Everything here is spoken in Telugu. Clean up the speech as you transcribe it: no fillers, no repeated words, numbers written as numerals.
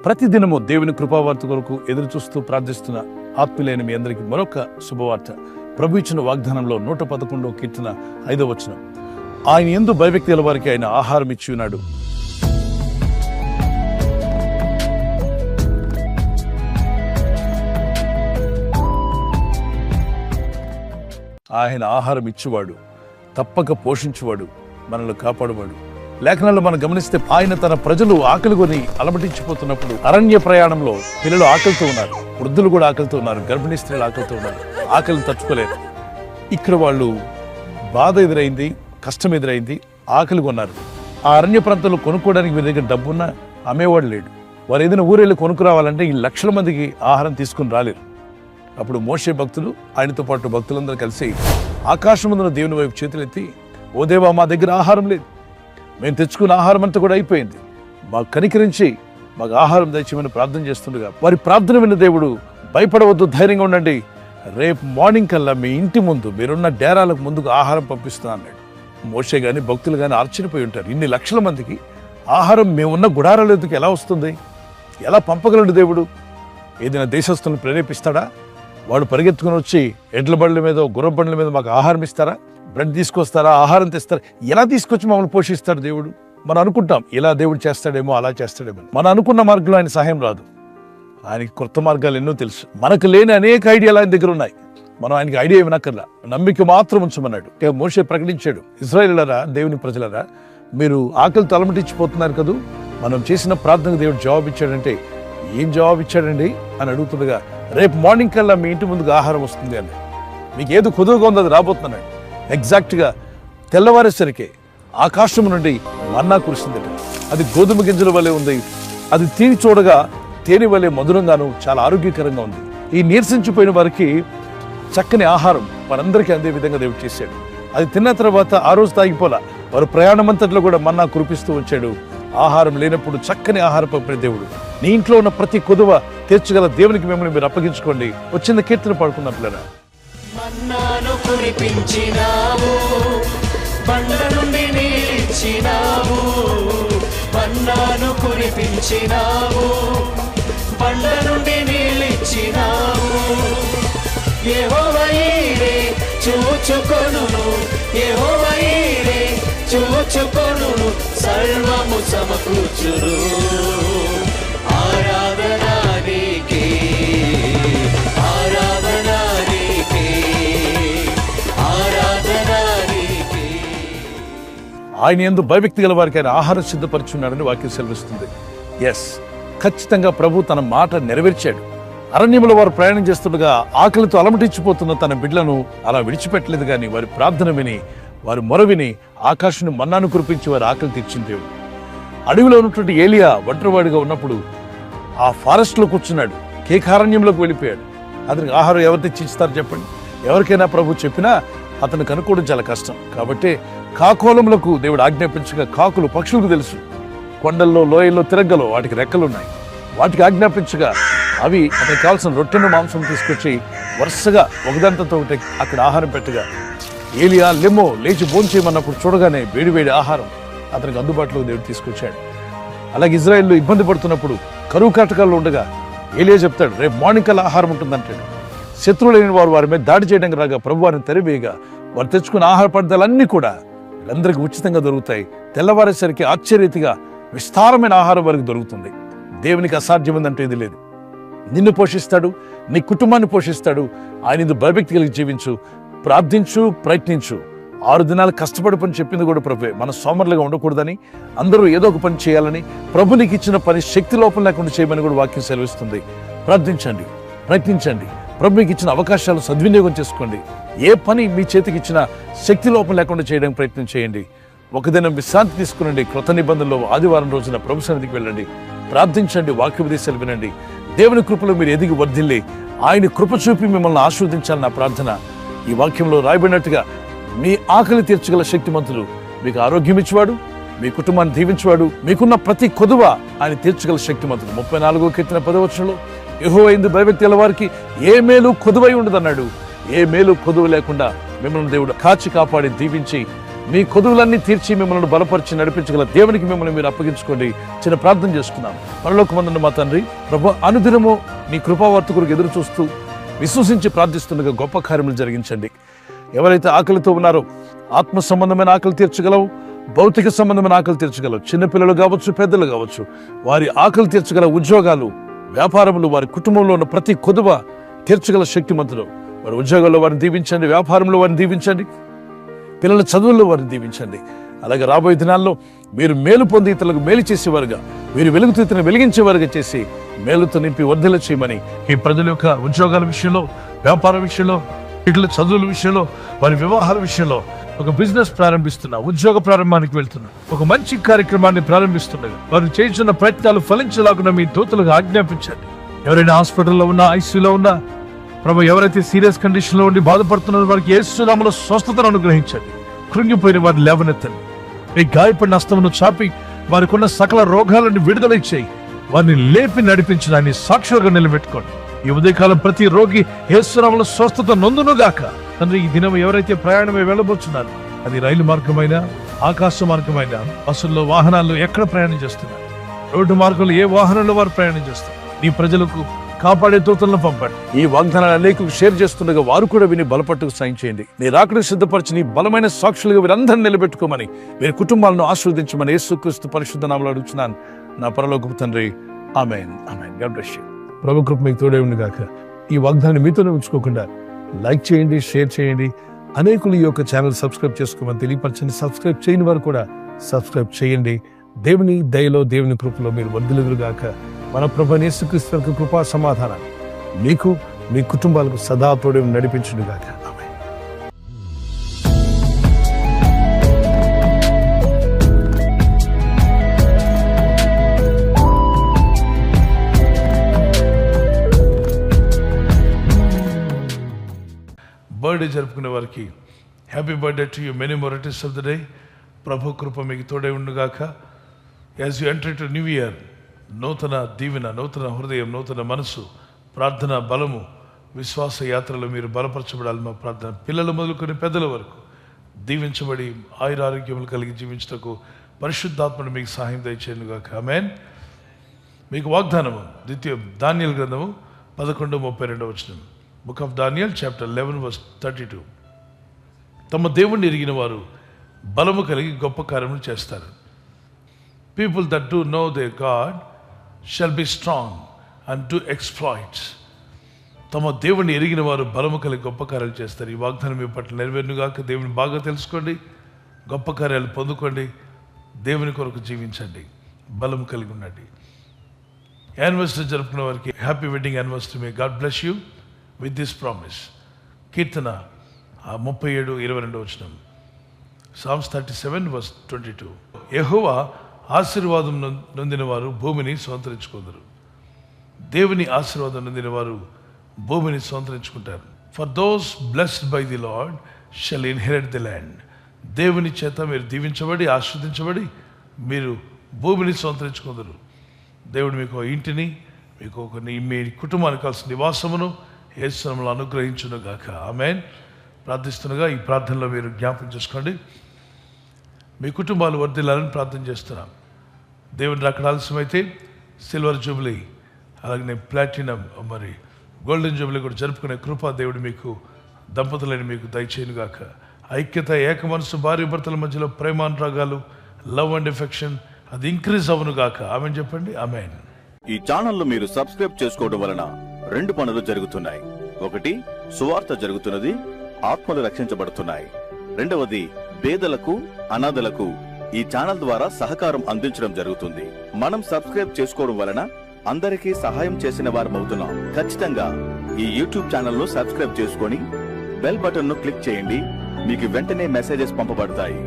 ప్రతిదినము దేవుని కృపావార్త కొరకు ఎదురు చూస్తూ ప్రార్థిస్తున్న ఆత్మీయులైన మీ అందరికీ మరొక శుభవార్త. ప్రభు ఇచ్చిన వాగ్దానంలో 111వ కీర్తన 5వ వచనం, ఆయన యందు భయభక్తి గల వారికి ఆయన ఆహారం ఇచ్చి ఉన్నాడు. ఆయన ఆహారం ఇచ్చేవాడు, తప్పక పోషించువాడు, మనల్ని కాపాడువాడు. లేఖనాల్లో మనం గమనిస్తే ఆయన తన ప్రజలు ఆకలి కొని అలమటించిపోతున్నప్పుడు అరణ్య ప్రయాణంలో పిల్లలు ఆకలితో ఉన్నారు, వృద్ధులు కూడా ఆకలితో ఉన్నారు, గర్భిణీ స్త్రీలు ఆకలితో ఉన్నారు, ఆకలిని తట్టుకోలేరు. ఇక్కడ వాళ్ళు బాధ ఎదురైంది, కష్టం ఎదురైంది, ఆకలి కొన్నారు. ఆ అరణ్య ప్రాంతంలో కొనుక్కోవడానికి మీ దగ్గర డబ్బున్నా అమ్మేవాడు లేడు. వారు ఏదైనా ఊరెళ్ళి కొనుక్కురావాలంటే ఈ లక్షల మందికి ఆహారం తీసుకుని రాలేరు. అప్పుడు మోషే భక్తులు ఆయనతో పాటు భక్తులందరూ కలిసి ఆకాశముందున దేవుని వైపు చేతులెత్తి, ఓ దేవా, మా దగ్గర ఆహారం లేదు, మేము తెచ్చుకున్న ఆహారం అంతా కూడా అయిపోయింది, మాకు కనికరించి మాకు ఆహారం దయచేయమని ప్రార్థన చేస్తుండగా వారి ప్రార్థన విన్న దేవుడు, భయపడవద్దు, ధైర్యంగా ఉండండి, రేపు మార్నింగ్ కల్లా మీ ఇంటి ముందు మీరున్న డేరాలకు ముందుకు ఆహారం పంపిస్తున్నా అన్నాడు. మోషే గాని భక్తులు కానీ ఆశ్చర్యపోయి ఉంటారు. ఇన్ని లక్షల మందికి ఆహారం మేమున్న గుడారాల ఎదుకు ఎలా వస్తుంది, ఎలా పంపగలడు దేవుడు? ఏదైనా దేశస్తులను ప్రేరేపిస్తాడా? వాడు పరిగెత్తుకుని వచ్చి ఎడ్ల బండ్ల మీద, గుర్ర బండ్ల మీద మాకు ఆహారం ఇస్తారా? బ్రెడ్ తీసుకొస్తారా? ఆహారం తెస్తారా? ఎలా తీసుకొచ్చి మమ్మల్ని పోషిస్తాడు దేవుడు? మనం అనుకుంటాం ఇలా దేవుడు చేస్తాడేమో, అలా చేస్తాడేమో. మనం అనుకున్న మార్గంలో ఆయన సహాయం రాదు. ఆయనకి కొత్త మార్గాలు ఎన్నో తెలుసు. మనకు లేని అనేక ఐడియాలు ఆయన దగ్గర ఉన్నాయి. మనం ఆయనకి ఐడియా ఇవ్వనక్కర్లా, నమ్మిక మాత్రం ఉంచమన్నాడు. మోషే ప్రకటించాడు, ఇశ్రాయేలులారా, దేవుని ప్రజలారా, మీరు ఆకలి తలమటించిపోతున్నారు కదూ, మనం చేసిన ప్రార్థనకు దేవుడు జవాబు ఇచ్చాడంటే, ఏం జవాబు ఇచ్చాడండి అని అడుగుతుండగా, రేపు మార్నింగ్ కల్లా మీ ఇంటి ముందుకు ఆహారం వస్తుంది అని. మీకు ఏదో కొదువుగా ఉంది అది రాబోతున్నాడు. ఎగ్జాక్ట్గా తెల్లవారేసరికి ఆకాశం నుండి మన్నా కురిసిందట. అది గోధుమ గింజల వలె ఉంది. అది తిని చూడగా తేనె వలె మధురంగాను చాలా ఆరోగ్యకరంగా ఉంది. ఈ నీరసించిపోయిన వారికి చక్కని ఆహారం వారందరికీ అందే విధంగా దేవుడు చేశాడు. అది తిన్న తర్వాత ఆ రోజు తాగిపోలా, వారు ప్రయాణం అంతట్లో కూడా మన్నా కురిపిస్తూ వచ్చాడు. ఆహారం లేనప్పుడు చక్కని ఆహారం పంపిన దేవుడు. నీ ఇంట్లో ఉన్న ప్రతి కొదువ తీర్చగల దేవునికి మిమ్మల్ని మీరు అప్పగించుకోండి. వచ్చిన కీర్తన పాడుకున్న పిల్లరా, మన్నాను కురిపించినావు, బండ నుండి నీళ్ళిచ్చినావు, మన్నాను కురిపించినావు, బండ నుండి నీళ్ళిచ్చినావు. యెహోవా ఈరే చూచుకొనును, యెహోవా ఈరే చూచుకొనును, సర్వము సమకూర్చును. ఆరాధన నీకే, ఆరాధన నీకే, ఆరాధన నీకే. ఆయన యందు భయభక్తి గల వారికి ఆయన ఆహారం సిద్ధపరుచున్నాడని వాక్యం సెలవిస్తుంది. ఎస్, ఖచ్చితంగా ప్రభు తన మాట నెరవేర్చాడు. అరణ్యంలో వారు ప్రయాణం చేస్తుండగా ఆకలితో అలమటించిపోతున్న తన బిడ్డలను అలా విడిచిపెట్టలేదు. కానీ వారి ప్రార్థన విని, వారి మొర విని ఆకాశం మన్నాను కురిపించి వారి ఆకలి తీర్చింది దేవుడు. అడవిలో ఉన్నటువంటి ఏలియా ఒంటరివాడిగా ఉన్నప్పుడు ఆ ఫారెస్ట్లో కూర్చున్నాడు, కేకారణ్యంలోకి వెళ్ళిపోయాడు. అతనికి ఆహారం ఎవరు తెచ్చిస్తారు చెప్పండి? ఎవరికైనా ప్రభు చెప్పినా అతను కనుక్కోవడం చాలా కష్టం. కాబట్టి కాకోలములకు దేవుడు ఆజ్ఞాపించగా, కాకులు పక్షులకు తెలుసు, కొండల్లో లోయల్లో తిరగ్గలో వాటికి రెక్కలున్నాయి, వాటికి ఆజ్ఞాపించగా అవి అతనికి కావాల్సిన రొట్టెను మాంసం తీసుకొచ్చి వరుసగా ఒకదంతతో ఒకటి అక్కడ ఆహారం పెట్టగా, ఏలియా లెమ్మో లేచి భోంచేయమన్నప్పుడు చూడగానే వేడివేడి ఆహారం అతనికి అందుబాటులో దేవుడు తీసుకొచ్చాడు. అలాగే ఇజ్రాయెల్లో ఇబ్బంది పడుతున్నప్పుడు కరువు కాటకాల్లో ఉండగా ఏలియా చెప్తాడు, రేపు మార్నింగ్ కల్లా ఆహారం ఉంటుందంటాడు. శత్రువులైన వారు వారి మీద దాడి చేయడానికి రాగా ప్రభు వారిని తెరవేయగా వారు తెచ్చుకున్న ఆహార పదార్థాలన్నీ కూడా వీళ్ళందరికీ ఉచితంగా దొరుకుతాయి. తెల్లవారేసరికి ఆశ్చర్యరీతిగా విస్తారమైన ఆహారం వారికి దొరుకుతుంది. దేవునికి అసాధ్యమైందంటే ఇది లేదు. నిన్ను పోషిస్తాడు, నీ కుటుంబాన్ని పోషిస్తాడు. ఆయన ఇందు భయభక్తి కలిగి జీవించు, ప్రార్థించు, ప్రయత్నించు. 6 దినాలు కష్టపడి పని చెప్పింది కూడా ప్రభువే. మన సోమరులుగా ఉండకూడదని, అందరూ ఏదో ఒక పని చేయాలని, ప్రభు నీకు ఇచ్చిన పని శక్తి లోపం లేకుండా చేయమని కూడా వాక్యం సెలవిస్తుంది. ప్రార్థించండి, ప్రయత్నించండి, ప్రభు మీకు ఇచ్చిన అవకాశాలు సద్వినియోగం చేసుకోండి. ఏ పని మీ చేతికి ఇచ్చినా శక్తి లోపం లేకుండా చేయడానికి ప్రయత్నం చేయండి. ఒక దినం విశ్రాంతి తీసుకునండి. కృత నిబంధనలో ఆదివారం రోజున ప్రభు సన్నిధికి వెళ్ళండి, ప్రార్థించండి, వాక్యోపదేశాలు వినండి. దేవుని కృపలో మీరు ఎదిగి వర్ధిల్లి ఆయన కృప చూపి మిమ్మల్ని ఆశీర్వదించాలని నా ప్రార్థన. ఈ వాక్యంలో రాయబడినట్టుగా మీ ఆకలి తీర్చగల శక్తిమంతుడు, మీకు ఆరోగ్యం ఇచ్చేవాడు, మీ కుటుంబాన్ని దీవించేవాడు, మీకున్న ప్రతి కొదువ ఆయన తీర్చగల శక్తిమంతుడు. 34వ కీర్తన 10వ వచనంలో, యెహోవా యందు భయభక్తి గల వారికి ఏ మేలు కొదువై ఉండదన్నాడు. ఏ మేలు కొదువు లేకుండా మిమ్మల్ని దేవుడు కాచి కాపాడి దీవించి మీ కొదువులన్నీ తీర్చి మిమ్మల్ని బలపరిచి నడిపించగల దేవునికి మిమ్మల్ని మీరు అప్పగించుకోండి. చిన్న ప్రార్థన చేసుకున్నాం. పరలోకమందున్న మా తండ్రి, ప్రభు, అనుదినము నీ కృపావార్త కొరకు ఎదురు చూస్తూ విశ్వసించి ప్రార్థిస్తుండగా గొప్ప కార్యములు జరిగించండి. ఎవరైతే ఆకలితో ఉన్నారో, ఆత్మ సంబంధమైన ఆకలి తీర్చగలవు, భౌతిక సంబంధమైన ఆకలి తీర్చగలవు, చిన్నపిల్లలు కావచ్చు, పెద్దలు కావచ్చు, వారి ఆకలి తీర్చగల ఉద్యోగాలు, వ్యాపారములు, వారి కుటుంబంలో ఉన్న ప్రతి కొదువ తీర్చగల శక్తిమంతులు వారి ఉద్యోగాల్లో వారిని దీవించండి, వ్యాపారంలో వారిని దీవించండి, పిల్లల చదువుల్లో వారిని దీవించండి. అలాగే రాబోయే దినాల్లో మీరు మేలు పొంది ఇతరులకు మేలు చేసేవారుగా, మీరు వెలుగుతూ ఇతరులను వెలిగించేవారుగా చేసి మేలుతో నింపి వర్ధిల్ల చేయమని ఈ ప్రజల యొక్క ఉద్యోగాల విషయంలో, వ్యాపార విషయంలో, పిల్లల చదువుల విషయంలో, వారి వివాహాల విషయంలో ఒక బిజినెస్ ప్రారంభిస్తున్నా, ఉద్యోగ ప్రారంభానికి వెళ్తున్నా, ఒక మంచి కార్యక్రమాన్ని ప్రారంభిస్తుండగా వారు చేస్తున్న ప్రయత్నాలు ఫలించలాగున మీ దూతలకు ఆజ్ఞాపించండి. ఎవరైనా హాస్పిటల్లో ఉన్నా, ఐసీయూలో ఉన్నా, ప్రభు, ఎవరైతే సీరియస్ కండిషన్ లో ఉండి బాధపడుతున్నారో వారికి యేసు నామములో స్వస్థతను అనుగ్రహించండి. కృంగిపోయిన వారిని లేవనెత్తండి. మీ గాయపడిన హస్తమును చాపి వారికి ఉన్న సకల రోగాలను విడుదల చేయి. వారిని లేపి నడిపించిన ఆయన సాక్షులుగా నిలబెట్టుకోండి. ఈ ఉదయకాలం ప్రతి రోగి యేసు నామములో స్వస్థత నొందునుగాక. తండ్రి, ఈ దినం ఎవరైతే ప్రయాణమై వెళ్ళబోతున్నారు, అది రైలు మార్గమైనా, ఆకాశ మార్గమైనా, బస్సుల్లో, వాహనాల్లో ఎక్కడ ప్రయాణం చేస్తున్నారు, రోడ్డు మార్గంలో ఏ వాహనంలో వారు ప్రయాణం చేస్తారు, నీ ప్రజలకు కాపాడే దూతలను పంపండి. ఈ వాగ్దానాలు అనేకులకు షేర్ చేస్తుండగా వారు కూడా విని బలపట్టుకు సాయం చేయండి. నీ రాకడకు సిద్ధపరిచి నీ బలమైన సాక్షులుగా వీరందరినీ నిలబెట్టుకోమని, వీరి కుటుంబాలను ఆశీర్వదించమని యేసుక్రీస్తు పరిశుద్ధ నామములో అడుగుతున్నాను నా పరలోకపు తండ్రి. ఆమేన్, ఆమేన్. God bless you. ప్రభు కృప మీకు తోడే ఉంది గాక. ఈ వాగ్దానాన్ని మీతోనే ఉంచుకోకుండా లైక్ చేయండి, షేర్ చేయండి. అనేకులు ఈ యొక్క ఛానల్ సబ్స్క్రైబ్ చేసుకోమని తెలియపరచండి. సబ్స్క్రైబ్ చేయని వారు కూడా సబ్స్క్రైబ్ చేయండి. దేవుని దయలో, దేవుని కృపలో మీరు వర్ధిల్లుదురుగాక. మన ప్రభువైన యేసుక్రీస్తు యొక్క కృపా సమాధానాలు మీకు, మీ కుటుంబాలకు సదా తోడే నడిపించునుగాక. ఆమేన్. బర్త్డే జరుపుకునే వారికి happy birthday to you, many more of the day. ప్రభు కృప మీకు తోడే ఉండుగాక. As you enter to new year, నూతన దీవెన, నూతన హృదయం, నూతన మనసు, ప్రార్థన బలము, విశ్వాస యాత్రలో మీరు బలపరచబడాలి. మా ప్రార్థన పిల్లలు మొదలుకొని పెద్దల వరకు దీవించబడి ఆయురారోగ్యములు కలిగి జీవించటకు పరిశుద్ధాత్మను మీకు సహాయం దయచేయనుగాక. ఆమేన్. మీకు వాగ్దానము ద్వితీయ దానియేలు గ్రంథము 11:32. Book of Daniel chapter 11:32. తమ దేవుణ్ణి ఎరిగిన వారు బలము కలిగి గొప్ప కార్యములు చేస్తారు. People that do know their God shall be strong and do exploits. తమ దేవుని ఎరిగిన వారు బలము కలిగి గొప్ప కార్యాలు చేస్తారు. ఈ వాగ్దానం మీ పట్ల నెరవేరునుగాక. దేవుని బాగా తెలుసుకోండి, గొప్ప కార్యాలు పొందుకోండి, దేవుని కొరకు జీవించండి, బలము కలిగి ఉండండి. యానివర్సరీ జరుపుకున్న వారికి happy wedding anniversary. May God bless you with this promise. Keerthana 37:22. Psalms 37:22. యెహోవా ఆశీర్వాదం నొందిన వారు భూమిని స్వతంత్రించుకుందరు. దేవుని ఆశీర్వాదం నొందిన వారు భూమిని స్వతంత్రించుకుంటారు. For those blessed by the Lord shall inherit the land. దేవుని చేత మీరు దీవించబడి, ఆశీర్వదించబడి మీరు భూమిని స్వతంత్రించుకుందరు. దేవుడు మీకు ఇంటిని, మీకు మీ కుటుంబానికి కావాల్సిన నివాసమును యేసు నామములో అనుగ్రహించును గాక. ఆమేన్. ప్రార్థిస్తుండగా ఈ ప్రార్థనలో మీరు జ్ఞాపకం చేసుకోండి. మీ కుటుంబాలు వర్ధిల్లాలని ప్రార్థన చేస్తున్నాం. దేవుని రాకడ ఆలస్యమైతే సిల్వర్ జూబ్లీ, అలాగే ప్లాటినం, మరి గోల్డెన్ జూబ్లీ కూడా జరుపుకునే కృపా దేవుడు మీకు, దంపతులని మీకు దయచేయునుగాక. ఐక్యత, ఏక మనసు, భార్య భర్తల మధ్యలో ప్రేమానురాగాలు, లవ్ అండ్ ఎఫెక్షన్ అది ఇంక్రీజ్ అవునుగాక. ఆమేన్ చెప్పండి. ఆమేన్. ఈ ఛానల్ మీరు సబ్స్క్రైబ్ చేసుకోవడం వలన 2 పనులు జరుగుతున్నాయి. ఒకటి, సువార్త జరుగుతున్నది, ఆత్మలు రక్షించబడుతున్నాయి. రెండవది, పేదలకు, అనాథలకు ఈ ఛానల్ ద్వారా సహకారం అందించడం జరుగుతుంది. మనం సబ్స్క్రైబ్ చేసుకోవడం వలన అందరికీ సహాయం చేసిన వారమవుతున్నాం. ఖచ్చితంగా ఈ యూట్యూబ్ ఛానల్ ను సబ్స్క్రైబ్ చేసుకొని బెల్ బటన్ ను క్లిక్ చేయండి. మీకు వెంటనే మెసేజెస్ పంపబడతాయి.